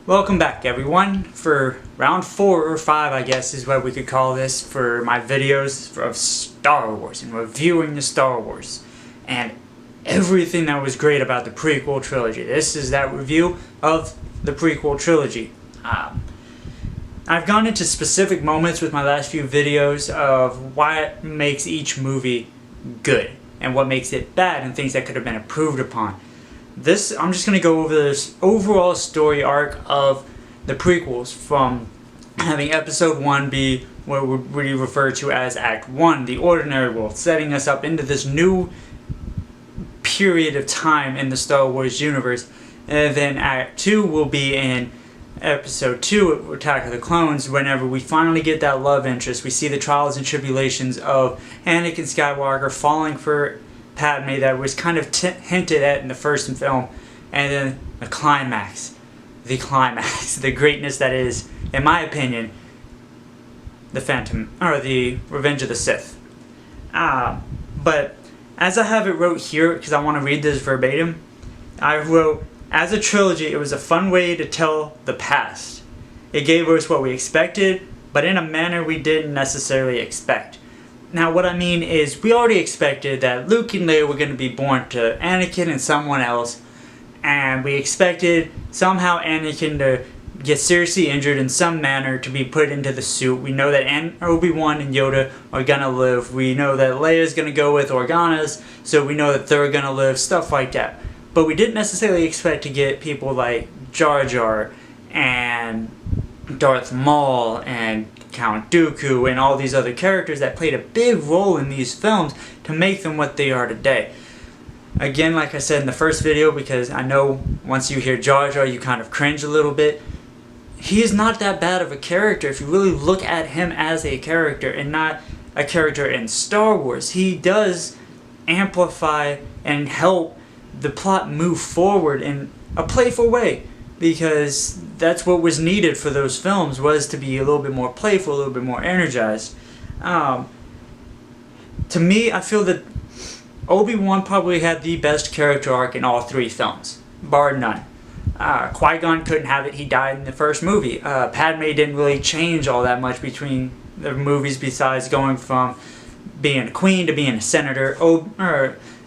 Welcome back, everyone, for round 4 or 5, I guess is what we could call this, for my videos of Star Wars and reviewing the Star Wars and everything that was great about the prequel trilogy. This is that review of the prequel trilogy. I've gone into specific moments with my last few videos of what makes each movie good and what makes it bad and things that could have been improved upon. I'm just going to go over this overall story arc of the prequels, from having episode 1 be what we refer to as Act 1, the ordinary world, setting us up into this new period of time in the Star Wars universe. And then Act 2 will be in episode 2, Attack of the Clones, whenever we finally get that love interest. We see the trials and tribulations of Anakin Skywalker falling for Padme that was kind of hinted at in the first film, and then the climax, the greatness that is, in my opinion, the Revenge of the Sith. But as I have it wrote here, because I want to read this verbatim, I wrote, as a trilogy, it was a fun way to tell the past. It gave us what we expected, but in a manner we didn't necessarily expect. Now, what I mean is, we already expected that Luke and Leia were going to be born to Anakin and someone else, and we expected somehow Anakin to get seriously injured in some manner to be put into the suit. We know that Obi-Wan and Yoda are going to live. We know that Leia's going to go with Organa's, so we know that they're going to live, stuff like that. But we didn't necessarily expect to get people like Jar Jar and Darth Maul and Count Dooku and all these other characters that played a big role in these films to make them what they are today. Again, like I said in the first video, because I know once you hear Jar Jar you kind of cringe a little bit, he is not that bad of a character if you really look at him as a character and not a character in Star Wars. He does amplify and help the plot move forward in a playful way, because that's what was needed for those films, was to be a little bit more playful, a little bit more energized. To me, I feel that Obi-Wan probably had the best character arc in all 3 films, bar none. Qui-Gon couldn't have it, he died in the first movie. Padme didn't really change all that much between the movies, besides going from being a queen to being a senator.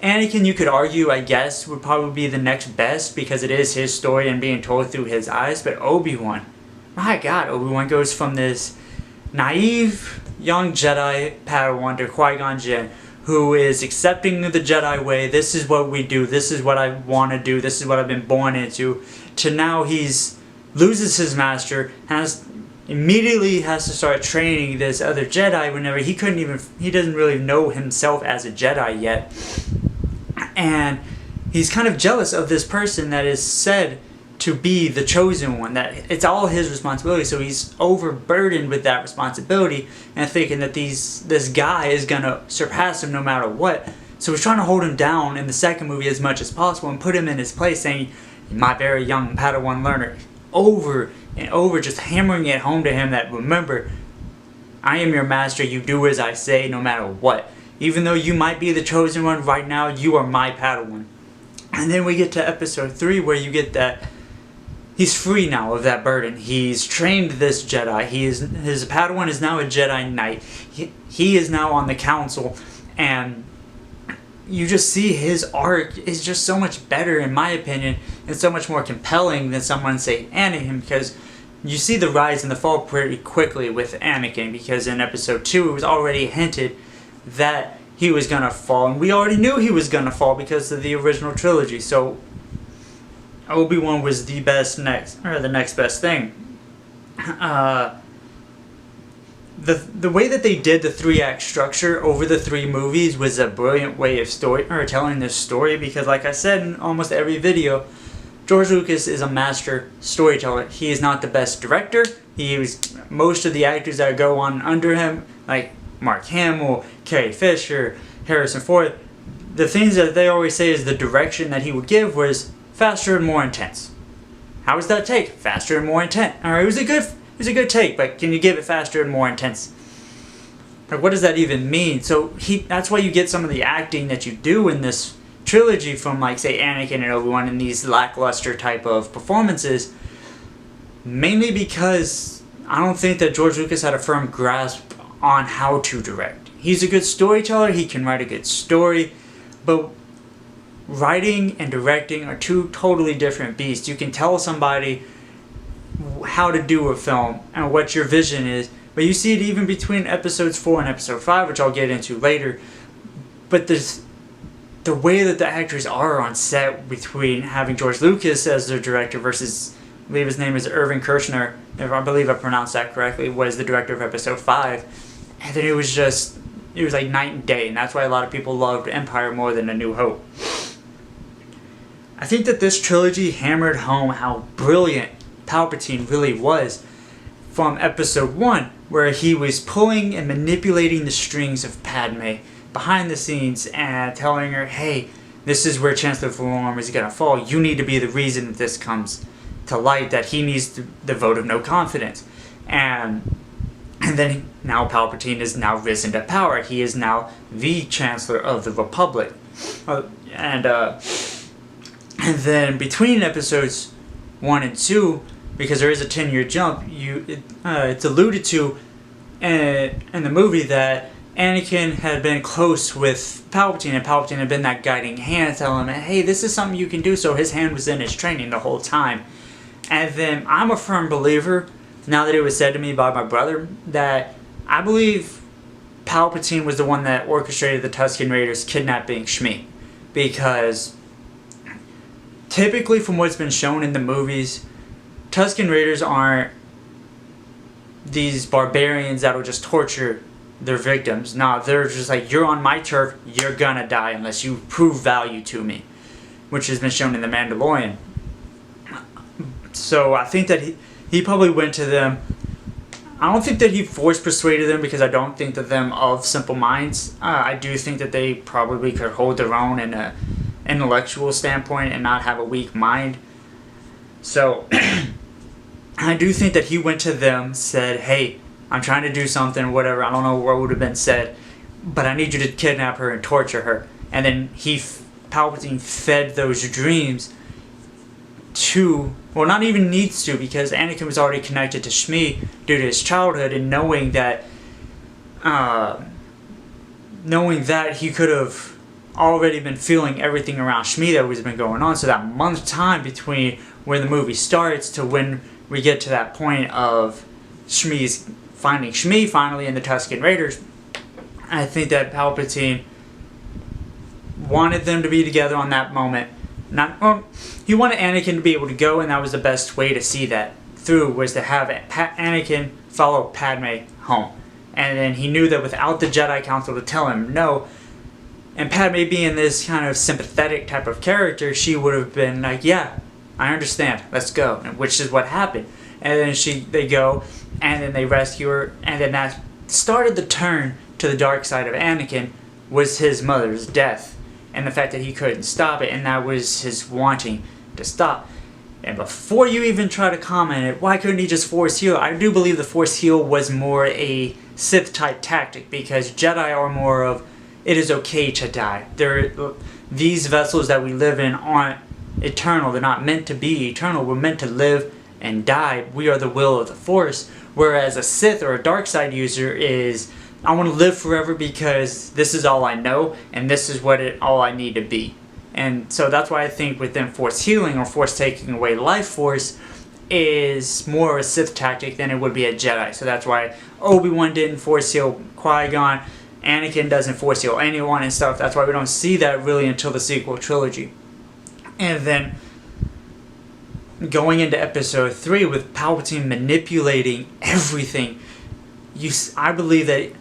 Anakin, you could argue, I guess, would probably be the next best because it is his story and being told through his eyes. But Obi-Wan, my God, Obi-Wan goes from this naive young Jedi Padawan to Qui-Gon Jinn, who is accepting of the Jedi way. This is what we do. This is what I want to do. This is what I've been born into. To now he's loses his master, immediately has to start training this other Jedi whenever he doesn't really know himself as a Jedi yet. And he's kind of jealous of this person that is said to be the chosen one, that it's all his responsibility, so he's overburdened with that responsibility and thinking that this guy is going to surpass him no matter what. So he's trying to hold him down in the second movie as much as possible and put him in his place, saying, my very young Padawan learner, over and over, just hammering it home to him that, remember, I am your master, you do as I say no matter what. Even though you might be the chosen one right now, you are my Padawan. And then we get to episode 3 where you get that he's free now of that burden. He's trained this Jedi. His Padawan is now a Jedi Knight. He is now on the council, and you just see his arc is just so much better, in my opinion, and so much more compelling than someone say Anakin, because you see the rise and the fall pretty quickly with Anakin, because in episode 2 it was already hinted that he was gonna fall, and we already knew he was gonna fall because of the original trilogy. So Obi-Wan was the next best thing. The way that they did the 3-act structure over the 3 movies was a brilliant way of telling this story, because like I said in almost every video, George Lucas is a master storyteller. He is not the best director. Most of the actors that go on under him, like Mark Hamill, Carrie Fisher, Harrison Ford, the things that they always say is the direction that he would give was faster and more intense. How was that take? Faster and more intense. Alright, it was a good take, but can you give it faster and more intense? Like, what does that even mean? So that's why you get some of the acting that you do in this trilogy from, like, say, Anakin and Obi-Wan in these lackluster type of performances. mainly because I don't think that George Lucas had a firm grasp on how to direct. He's a good storyteller, he can write a good story, but writing and directing are two totally different beasts. You can tell somebody how to do a film and what your vision is, but you see it even between episodes 4 and episode 5, which I'll get into later. But there's the way that the actors are on set between having George Lucas as their director versus, I believe his name is Irving Kershner, if I believe I pronounced that correctly, was the director of episode 5. And then it was like night and day, and that's why a lot of people loved Empire more than A New Hope. I think that this trilogy hammered home how brilliant Palpatine really was from episode 1, where he was pulling and manipulating the strings of Padme behind the scenes and telling her, hey, this is where Chancellor Valorum is going to fall. You need to be the reason that this comes to light, that he needs the vote of no confidence. And then now Palpatine is now risen to power. He is now the Chancellor of the Republic. And then between episodes 1 and 2, because there is a 10-year jump, it's alluded to in the movie that Anakin had been close with Palpatine, and Palpatine had been that guiding hand telling him, hey, this is something you can do, so his hand was in his training the whole time. And then I'm a firm believer, now that it was said to me by my brother, that I believe Palpatine was the one that orchestrated the Tusken Raiders kidnapping Shmi. Because typically from what's been shown in the movies, Tusken Raiders aren't these barbarians that'll just torture their victims. No, they're just like, you're on my turf, you're gonna die unless you prove value to me, which has been shown in The Mandalorian. So I think that he probably went to them. I don't think that he force persuaded them, because I don't think that them of simple minds. I do think that they probably could hold their own in an intellectual standpoint and not have a weak mind. So I do think that he went to them, said, hey, I'm trying to do something, whatever, I don't know what would have been said, but I need you to kidnap her and torture her. And then Palpatine fed those dreams to, well, not even needs to, because Anakin was already connected to Shmi due to his childhood, and knowing that he could have already been feeling everything around Shmi that was been going on. So that month time between when the movie starts to when we get to that point of Shmi's finding Shmi finally in the Tusken Raiders, I think that Palpatine wanted them to be together on that moment. He wanted Anakin to be able to go, and that was the best way to see that through, was to have Anakin follow Padme home. And then he knew that without the Jedi Council to tell him no, and Padme being this kind of sympathetic type of character, she would have been like, yeah, I understand, let's go, which is what happened. And then they go, and then they rescue her, and then that started the turn to the dark side of Anakin, was his mother's death, and the fact that he couldn't stop it, and that was his wanting to stop. And before you even try to comment it, why couldn't he just Force heal? I do believe the Force heal was more a Sith-type tactic, because Jedi are more of, it is okay to die. These vessels that we live in aren't eternal. They're not meant to be eternal. We're meant to live and die. We are the will of the Force. Whereas a Sith or a dark side user is, I want to live forever because this is all I know, and this is all I need to be. And so that's why I think within Force healing or Force taking away life force is more a Sith tactic than it would be a Jedi. So that's why Obi-Wan didn't Force heal Qui-Gon, Anakin doesn't Force heal anyone and stuff. That's why we don't see that really until the sequel trilogy. And then going into episode 3 with Palpatine manipulating everything, I believe that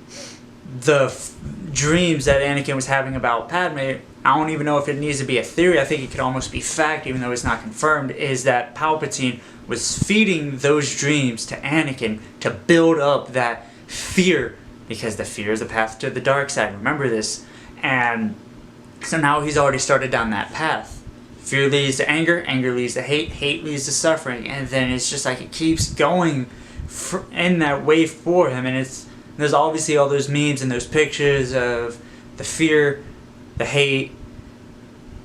the dreams that Anakin was having about Padme, I don't even know if it needs to be a theory, I think it could almost be fact even though it's not confirmed, is that Palpatine was feeding those dreams to Anakin to build up that fear, because the fear is the path to the dark side, remember this. And so now he's already started down that path. Fear leads to anger, anger leads to hate, hate leads to suffering, and then it's just like it keeps going in that way for him. And there's obviously all those memes and those pictures of the fear, the hate,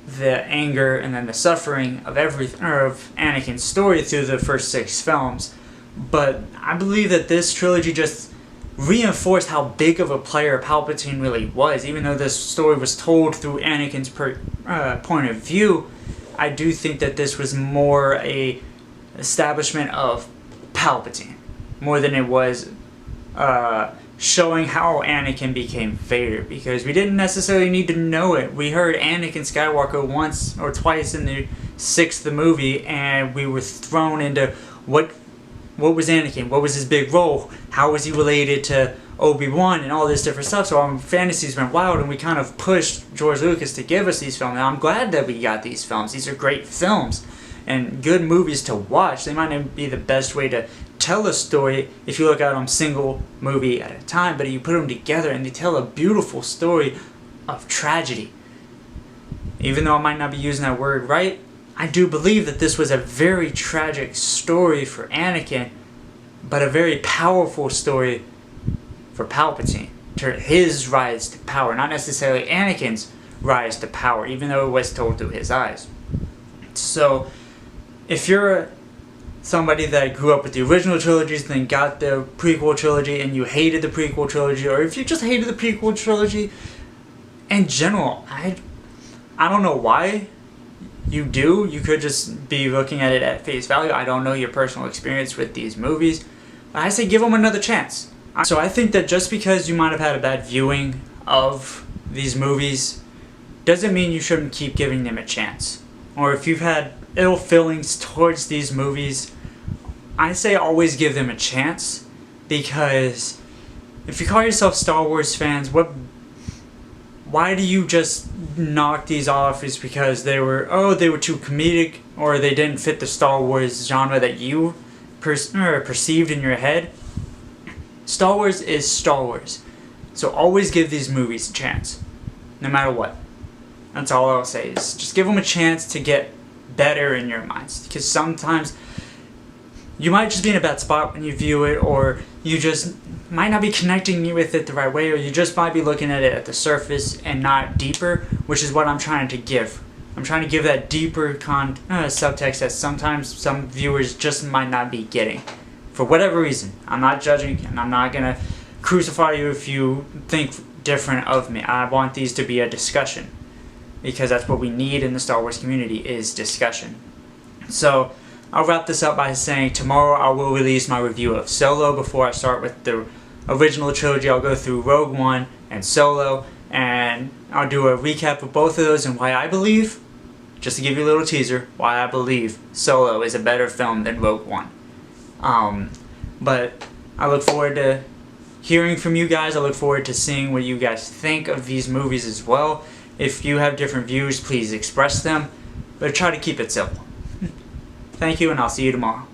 the anger, and then the suffering of everything, or of Anakin's story through the first 6 films. But I believe that this trilogy just reinforced how big of a player Palpatine really was. Even though this story was told through Anakin's point of view, I do think that this was more a establishment of Palpatine more than it was showing how Anakin became Vader, because we didn't necessarily need to know it. We heard Anakin Skywalker once or twice in the 6th movie, and we were thrown into what was Anakin, what was his big role, how was he related to Obi-Wan, and all this different stuff. So our fantasies went wild, and we kind of pushed George Lucas to give us these films. And I'm glad that we got these films. These are great films and good movies to watch. They might not be the best way to tell a story if you look at them single movie at a time, but you put them together and they tell a beautiful story of tragedy. Even though I might not be using that word right, I do believe that this was a very tragic story for Anakin, but a very powerful story for Palpatine, to his rise to power, not necessarily Anakin's rise to power, even though it was told through his eyes. So if you're somebody that grew up with the original trilogies, then got the prequel trilogy, and you hated the prequel trilogy, or if you just hated the prequel trilogy in general, I don't know why you do. You could just be looking at it at face value. I don't know your personal experience with these movies. I say give them another chance. So I think that just because you might have had a bad viewing of these movies doesn't mean you shouldn't keep giving them a chance. Or if you've had ill feelings towards these movies, I say always give them a chance, because if you call yourself Star Wars fans, why do you just knock these off? Is because they were too comedic, or they didn't fit the Star Wars genre that you perceived in your head? Star Wars is Star Wars, so always give these movies a chance, no matter what. That's all I'll say, is just give them a chance to get better in your minds, because sometimes you might just be in a bad spot when you view it, or you just might not be connecting with it the right way, or you just might be looking at it at the surface and not deeper, which is what I'm trying to give. I'm trying to give that deeper subtext that sometimes some viewers just might not be getting, for whatever reason. I'm not judging, and I'm not gonna crucify you if you think different of me. I want these to be a discussion, because that's what we need in the Star Wars community, is discussion. So I'll wrap this up by saying tomorrow I will release my review of Solo. Before I start with the original trilogy, I'll go through Rogue One and Solo, and I'll do a recap of both of those and why I believe, just to give you a little teaser, why I believe Solo is a better film than Rogue One. But I look forward to hearing from you guys. I look forward to seeing what you guys think of these movies as well. If you have different views, please express them, but try to keep it simple. Thank you, and I'll see you tomorrow.